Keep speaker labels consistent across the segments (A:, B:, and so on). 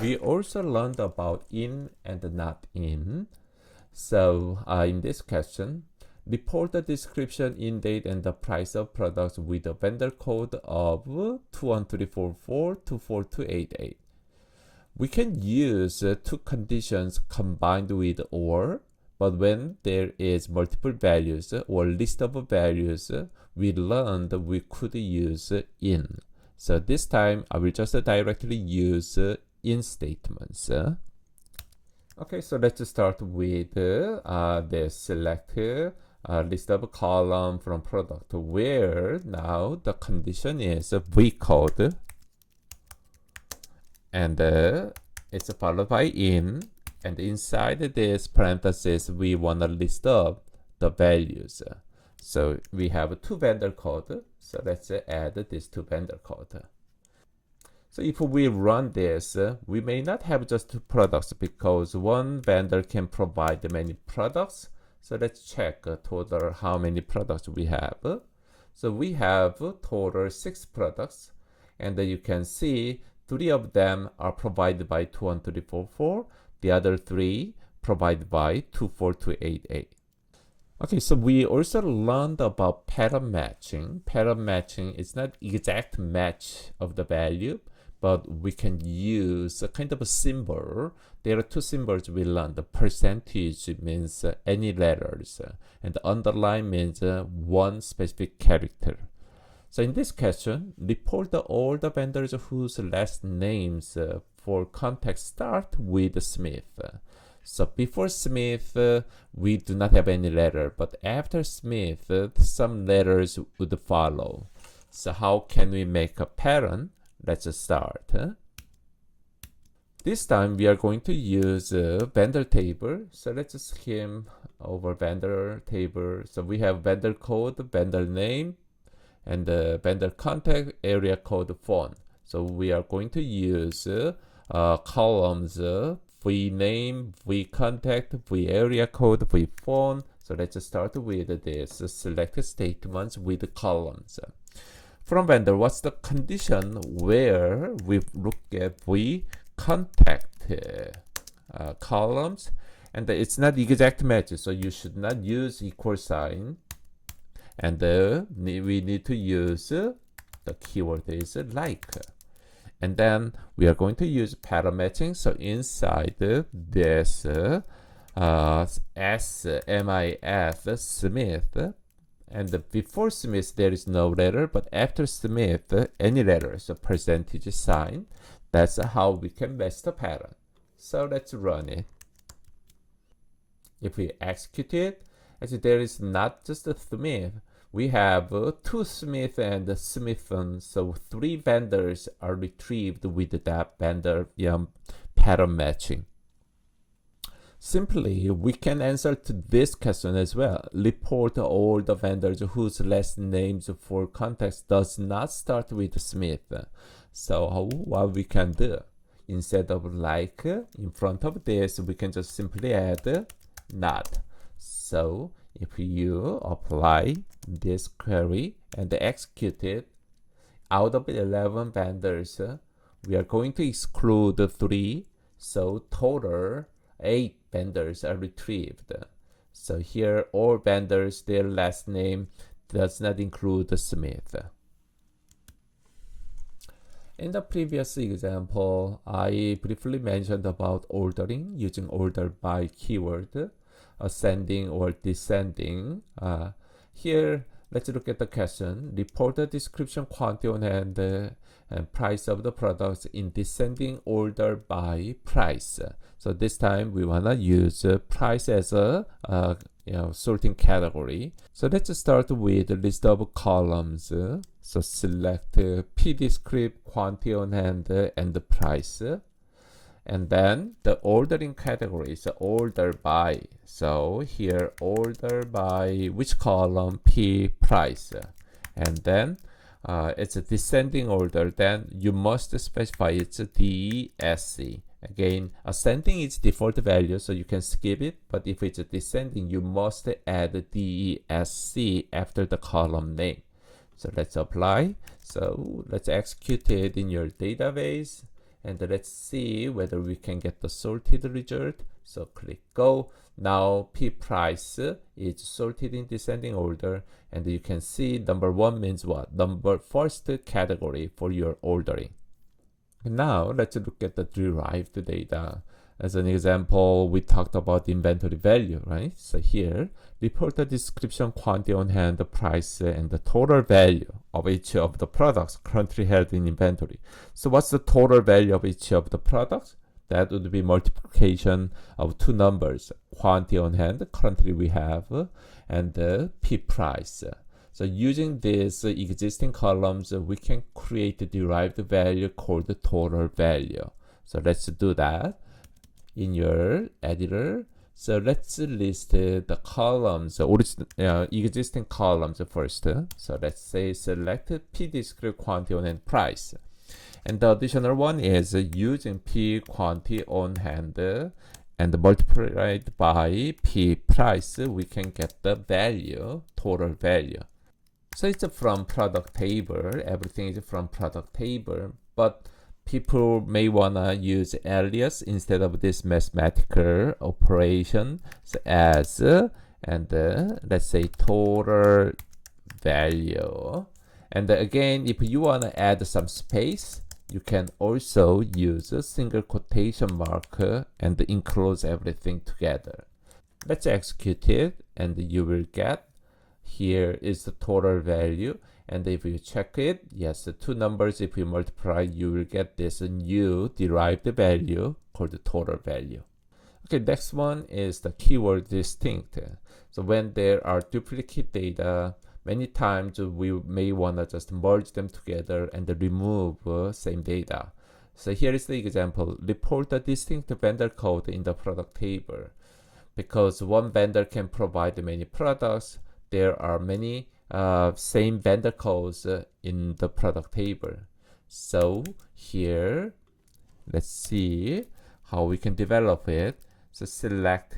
A: we also learned about in and not in. So in this question, report the description, in date, and the price of products with a vendor code of 21344 to 4288. We can use two conditions combined with or, but when there is multiple values or list of values, we learned we could use in. So this time I will just directly use in statements. Okay, so let's start with the select list of column from product, where now the condition is V code, and it's followed by in, and inside this parenthesis we want to list up the values. So we have two vendor code, so let's add this two vendor code. So if we run this, we may not have just two products because one vendor can provide many products. So let's check total how many products we have. So we have total 6 products, and you can see 3 of them are provided by 21344, the other 3 provided by 24288. Okay, so we also learned about pattern matching. Pattern matching is not exact match of the value, but we can use a kind of a symbol. There are two symbols we learned. The percentage means any letters, and the underline means one specific character. So in this question, report all the vendors whose last names for context start with Smith. So before Smith, we do not have any letter, but after Smith, some letters would follow. So how can we make a pattern? Let's start. This time we are going to use a vendor table. So let's skim over vendor table. So we have vendor code, vendor name, and the vendor contact, area code, phone. So we are going to use columns v name, v contact, v area code, v phone. So let's start with this select statements with columns. From vendor, what's the condition where we look at v contact columns, and it's not exact match, so you should not use equal sign, and we need to use the keyword is like, and then we are going to use pattern matching. So inside this Smith, and before Smith there is no letter, but after Smith any letter, so percentage sign. That's how we can match the pattern. So let's run it. If we execute it, as there is not just a Smith, we have two Smith and Smithon, so 3 vendors are retrieved with that vendor pattern matching. Simply, we can answer to this question as well. Report all the vendors whose last names for context does not start with Smith. So what we can do, instead of like in front of this, we can just simply add not. So if you apply this query and execute it, out of 11 vendors, we are going to exclude 3. So total 8 vendors are retrieved. So here all vendors, their last name does not include Smith. In the previous example, I briefly mentioned about ordering using order by keyword, ascending or descending. Here, let's look at the question. Report the description, quantity on hand, and price of the products in descending order by price. So this time we wanna use price as a sorting category. So let's start with a list of columns. So select P descript, quantity on hand, and the price. And then the ordering category is order by. So here order by which column? P price. And then it's a descending order, then you must specify it's a DESC. Again, ascending is default value, so you can skip it, but if it's a descending, you must add DESC after the column name. So let's apply. So let's execute it in your database, and let's see whether we can get the sorted result. So click go. Now P price is sorted in descending order, and you can see number 1 means what? Number first category for your ordering. Now let's look at the derived data. As an example, we talked about inventory value, right? So here, report the description, quantity on hand, the price, and the total value of each of the products currently held in inventory. So what's the total value of each of the products? That would be multiplication of two numbers, quantity on hand, currently we have, and the P price. So using these existing columns, we can create a derived value called the total value. So let's do that in your editor. So let's list the columns, existing columns first. So let's say select P discrete quantity on hand price. And the additional one is using P quantity on hand and multiplied by P price, we can get the value, total value. So it's from product table, everything is from product table, but people may wanna use alias instead of this mathematical operation. So as and let's say total value. And again, if you wanna add some space, you can also use a single quotation mark and enclose everything together. Let's execute it, and you will get here is the total value. And if you check it, yes, the two numbers, if you multiply, you will get this new derived value called the total value. Okay, next one is the keyword distinct. So when there are duplicate data, many times we may want to just merge them together and remove same data. So here is the example. Report the distinct vendor code in the product table. Because one vendor can provide many products, there are many same vendor codes in the product table. So here, let's see how we can develop it. So select,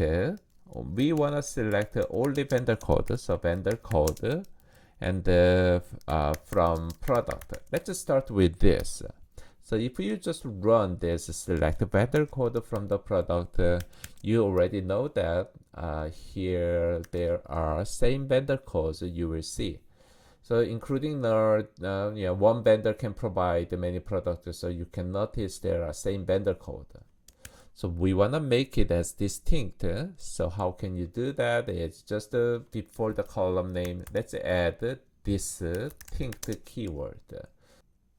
A: we want to select only vendor code, so vendor code, and from product. Let's just start with this. So if you just run this select vendor code from the product, you already know that here there are same vendor codes you will see. So including one vendor can provide many products, so you can notice there are same vendor code. So we want to make it as distinct. So how can you do that? It's just before the column name, let's add distinct keyword.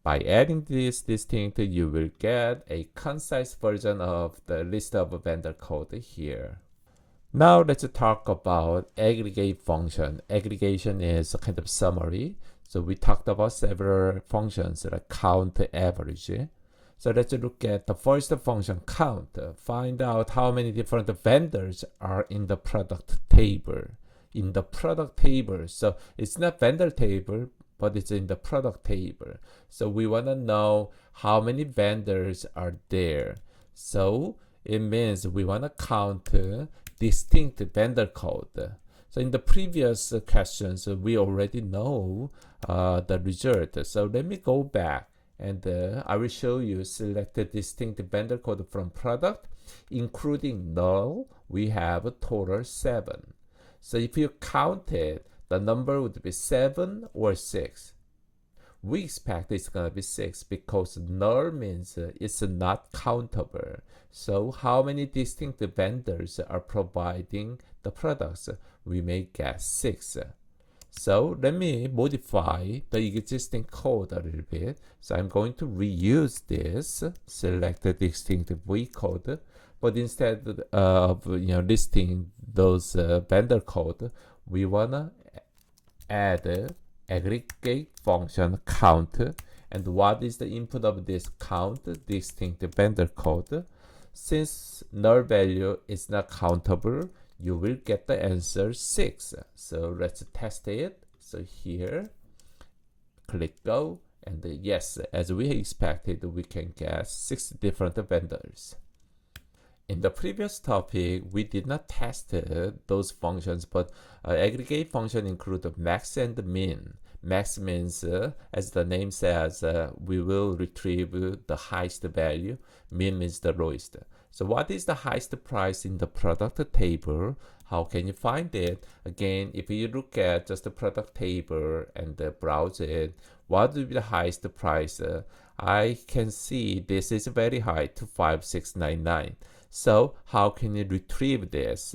A: By adding this distinct, you will get a concise version of the list of vendor code here. Now let's talk about aggregate function. Aggregation is a kind of summary. So we talked about several functions like count, average. So let's look at the first function, count. Find out how many different vendors are in the product table. In the product table, so it's not vendor table, but it's in the product table. So we want to know how many vendors are there. So it means we want to count distinct vendor code. So in the previous questions, we already know the result. So let me go back, and I will show you select the distinct vendor code from product, including null. We have a total 7. So if you count it, the number would be 7 or 6. We expect it's going to be 6 because null means it's not countable. So how many distinct vendors are providing the products? We may get 6. So let me modify the existing code a little bit. So I'm going to reuse this, select the distinct V code, but instead of listing those vendor code, we wanna add aggregate function count. And what is the input of this count? Distinct vendor code. Since null value is not countable, you will get the answer 6. So let's test it. So here, click go, and yes, as we expected, we can get 6 different vendors. In the previous topic, we did not test those functions, but aggregate function include max and min. Max means, as the name says, we will retrieve the highest value. Min means the lowest. So what is the highest price in the product table? How can you find it? Again, if you look at just the product table and browse it, what will be the highest price? I can see this is very high, 25699. So how can you retrieve this?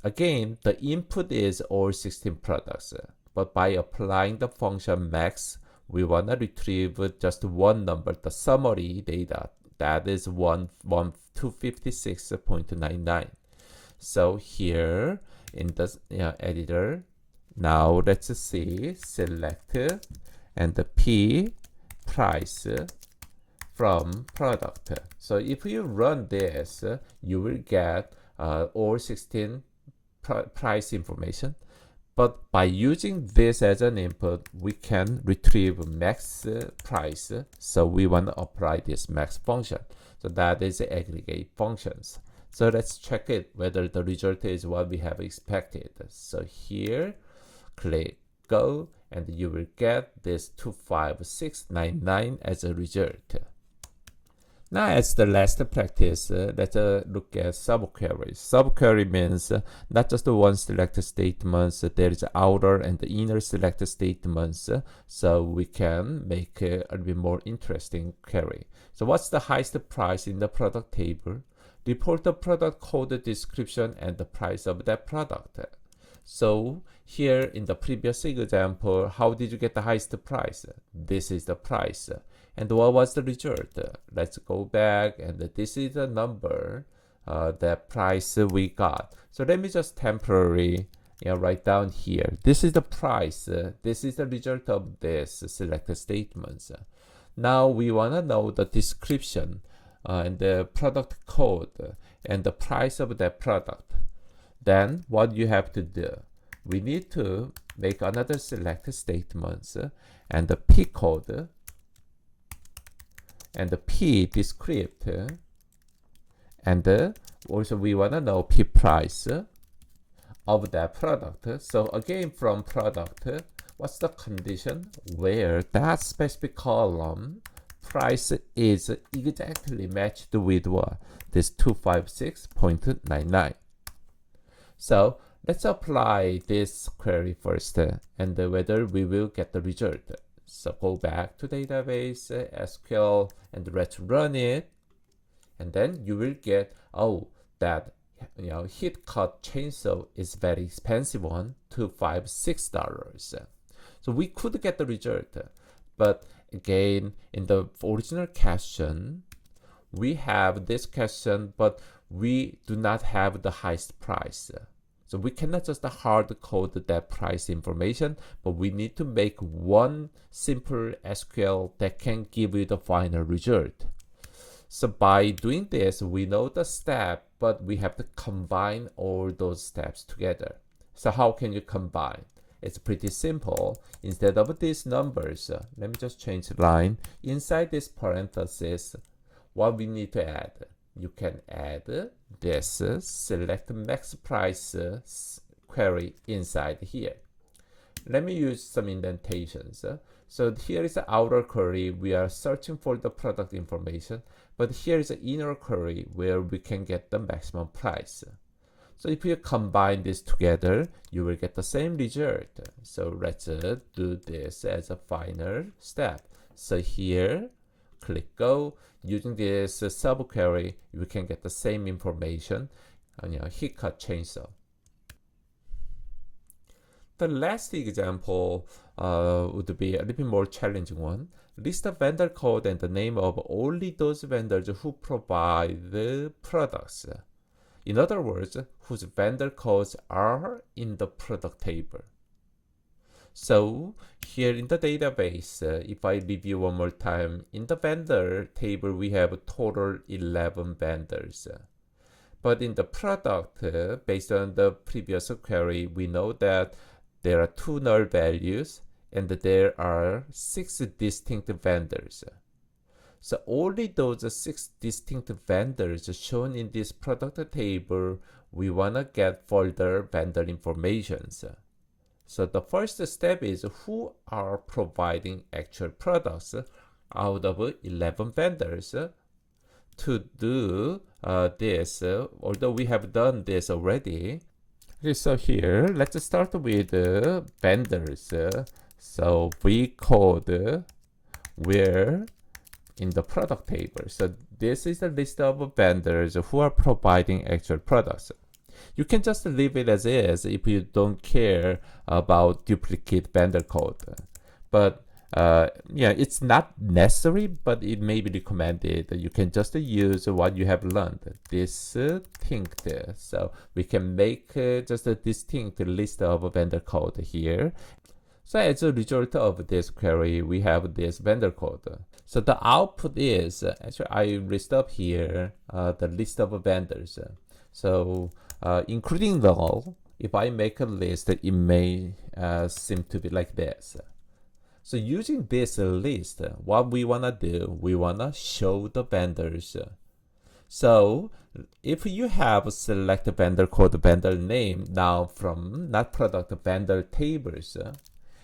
A: Again, the input is all 16 products, but by applying the function max, we want to retrieve just one number, the summary data, that is 256.99. So here in the editor, now let's see, select and the P price from product. So if you run this, you will get all 16 price information. But by using this as an input, we can retrieve max price. So we want to apply this max function. So that is the aggregate functions. So let's check it whether the result is what we have expected. So here, click go, and you will get this 25699 as a result. Now, as the last practice, let's look at subqueries. Subquery means not just one select statements, there is outer and the inner select statements, so we can make a little bit more interesting query. So what's the highest price in the product table? Report the product code description and the price of that product. So here in the previous example, how did you get the highest price? This is the price. And what was the result? Let's go back, and this is the number, that price we got. So let me just temporarily write down here. This is the price. This is the result of this select statements. Now we want to know the description and the product code and the price of that product. Then what you have to do? We need to make another select statements and the P code and the P descript, and also we want to know P price of that product. So again, from product, what's the condition where that specific column price is exactly matched with what? This 256.99. So let's apply this query first, and whether we will get the result. So go back to database, SQL, and let's run it. And then you will get, oh, that heat cut chainsaw is very expensive one, $256. So we could get the result, but again, in the original question, we have this question, but we do not have the highest price. So we cannot just hard code that price information, but we need to make one simple SQL that can give you the final result. So by doing this, we know the step, but we have to combine all those steps together. So how can you combine? It's pretty simple. Instead of these numbers, let me just change the line. Inside this parenthesis, what we need to add? You can add this select max price query inside here. Let me use some indentations. So here is the outer query. We are searching for the product information, but here is the inner query where we can get the maximum price. So if you combine this together, you will get the same result. So let's do this as a final step. So here, click go. Using this subquery, you can get the same information on your heat cut chainsaw. The last example would be a little bit more challenging one. List the vendor code and the name of only those vendors who provide the products. In other words, whose vendor codes are in the product table. So here in the database, if I review one more time, in the vendor table, we have a total 11 vendors. But in the product, based on the previous query, we know that there are 2 null values and there are 6 distinct vendors. So only those 6 distinct vendors shown in this product table, we want to get further vendor information. So the first step is who are providing actual products out of 11 vendors. To do this, although we have done this already. Okay, so here, let's start with vendors. So we code where in the product table. So this is a list of vendors who are providing actual products. You can just leave it as is if you don't care about duplicate vendor code. But yeah, it's not necessary, but it may be recommended. You can just use what you have learned. Distinct. So we can make just a distinct list of vendor code here. So as a result of this query, we have this vendor code. So the output is, actually I list up here the list of vendors. So including null, if I make a list, it may seem to be like this. So using this list, what we want to do, we want to show the vendors. So if you have select vendor code, vendor name now from not product vendor tables,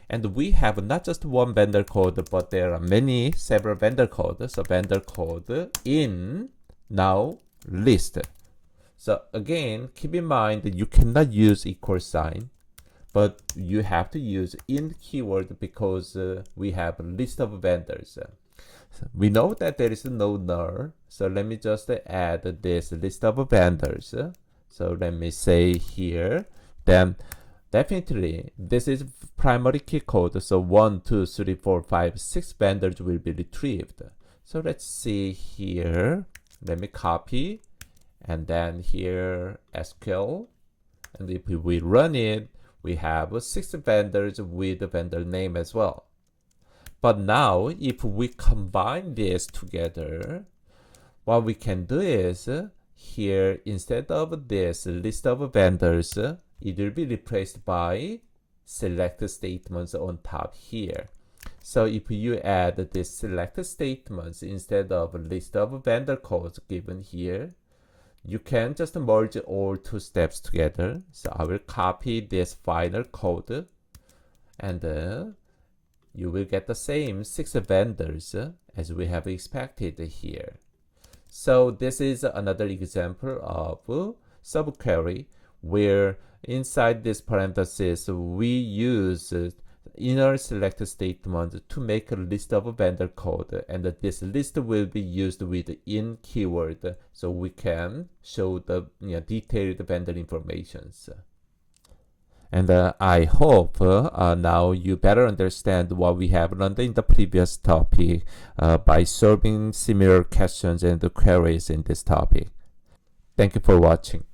A: and we have not just one vendor code, but there are several vendor codes. So vendor code in now list. So again, keep in mind that you cannot use equal sign, but you have to use in keyword because we have a list of vendors. So we know that there is no null, so let me just add this list of vendors. So let me say here, then definitely this is primary key code, so 1, 2, 3, 4, 5, 6 vendors will be retrieved. So let's see here, let me copy, and then here SQL, and if we run it, we have 6 vendors with the vendor name as well. But now, if we combine this together, what we can do is, here, instead of this list of vendors, it will be replaced by select statements on top here. So if you add this select statements instead of list of vendor codes given here, you can just merge all two steps together. So I will copy this final code, and you will get the same 6 vendors as we have expected here. So this is another example of subquery where inside this parenthesis we use inner select statement to make a list of vendor code, and this list will be used with in keyword so we can show the detailed vendor informations. And I hope now you better understand what we have learned in the previous topic by solving similar questions and queries in this topic. Thank you for watching.